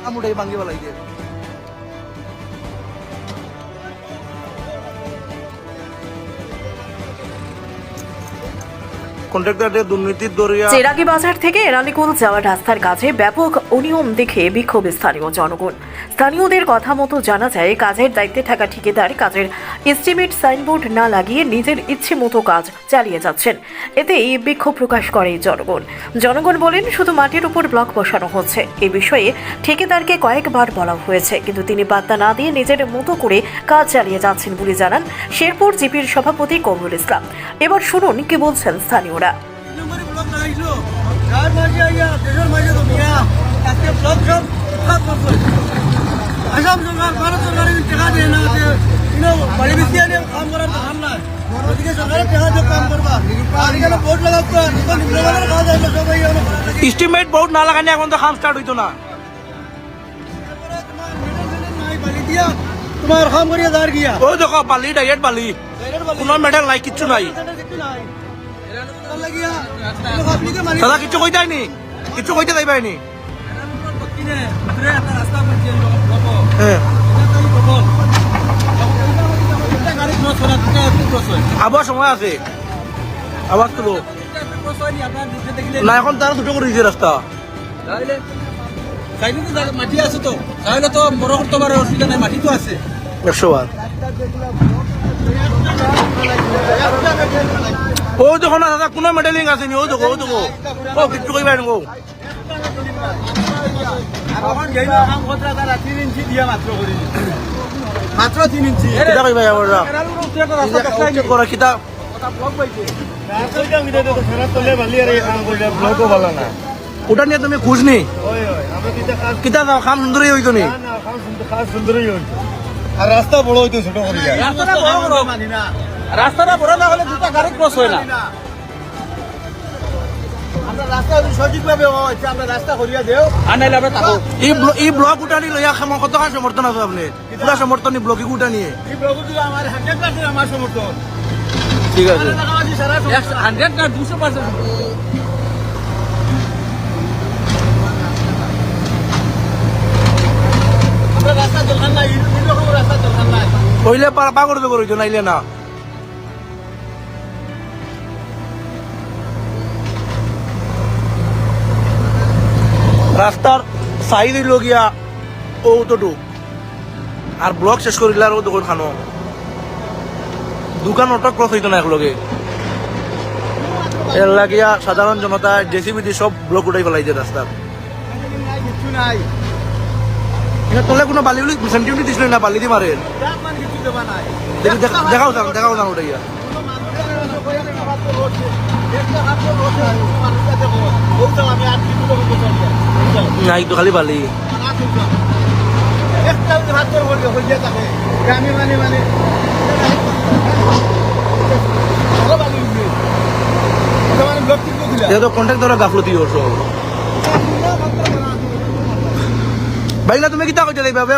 আমুটাই ভাঙি বলাই দিয়ে কন্ট্রাক্টরদের দুর্নীতির দরিয়া। চেরাগি বাজার থেকে এরালিকুল যাওয়ার রাস্তার কাছে ব্যাপক অনিয়ম দেখে বিক্ষোভ স্থানীয় জনগণ। স্থানীয়দের কথা মতো জানা যায়, কাজের দায়িত্বে থাকা ঠিকাদার কাজের এস্টিমেট সাইনবোর্ড না লাগিয়ে নিজের ইচ্ছে মতো কাজ চালিয়ে যাচ্ছেন। এতেই বিক্ষোভ প্রকাশ করে জনগণ বলেন, শুধু মাটির উপর ব্লক বসানো হচ্ছে। এ বিষয়ে ঠিকাদারকে কয়েকবার বলা হয়েছে, কিন্তু তিনি পাত্তা না দিয়ে নিজের মতো করে কাজ চালিয়ে যাচ্ছেন বলে জানান শেরপুর জিপির সভাপতি কমরুল ইসলাম। এবার শুনুন কি বলছেন স্থানীয়রা। এস্টিমেট বোর্ড না লাগানি এখন তো কাম স্টার্ট হইতো না। তোমার কাম করিয়া দাঁড় গিয়া ওই দেখো বালি ডাইরেক্ট বালি, কোনো মেডেল নাই, কিচ্ছু নাই। দাদা কিছু কইতে হয়নি, কিছু কইতে যাইবাইনি। আবার সময় আছে, আবার তুলো না, এখন তারা দুটো করে দিয়েছে রাস্তা। মাটি আছে তো, তাহলে তো বড় করতে পারে, অসুবিধা নাই, মাটি তো আছে 100 বার। ও দেখো না দাদা, কোনো মেডেলিং আসেনি। ও দেখো, ও দেখো, ও কিচ্ছু কইবাই গো। মাত্র 3 ইঞ্চি কিতা কইবাই আমরা করা কিতা ওটা নিয়ে তুমি খুশ নি কিতা দাও, কাম সুন্দরই হইতো নি। আর রাস্তা বড় হইতো, ছোট করি রাস্তাটা বড় না হলে দুটা গাড়ি ক্রস হয় না। আমরা রাস্তা সঠিকভাবে হচ্ছে, আমরা রাস্তা করিয়া দেও আর নাইলে আমরা থাকো। এই ব্লক উঠানি লইয়া খাম কত খান সমর্থন আছে আপনি? পুরা সমর্থন ব্লক উঠা নিয়ে এই ব্লকটি আমার 100% আমার সমর্থন। ঠিক আছে, 100 না 200%। আমরা রাস্তা দরকার নাই, এরকম রাস্তা দরকার নাই। কইলে পা করতে করইতো, নাইলে না। রাস্তার সাইড হইল গিয়া ও তোটুক, আর ব্লক শেষ করিলে আর ও দোকান খানো দোকান ওটা ক্রস হইতো না একলগে। এর লাগিয়া সাধারণ জনতা জেসিবি দিয়ে সব ব্লক উঠাই ফেলাইছে রাস্তার। কিছু নাই, এটা তোলে কোনো বালি উলি সেন্টিমিটার দিছিল না, বালি দিয়ে মারেন। কিছু দেবা নাই। দেখাও যান ওটাইয়া নাই তো খালি বালি। তো কন্ট্রাক্টর গাফলতি সব ভাই না, তুমি কিতা কইতে লাগবে?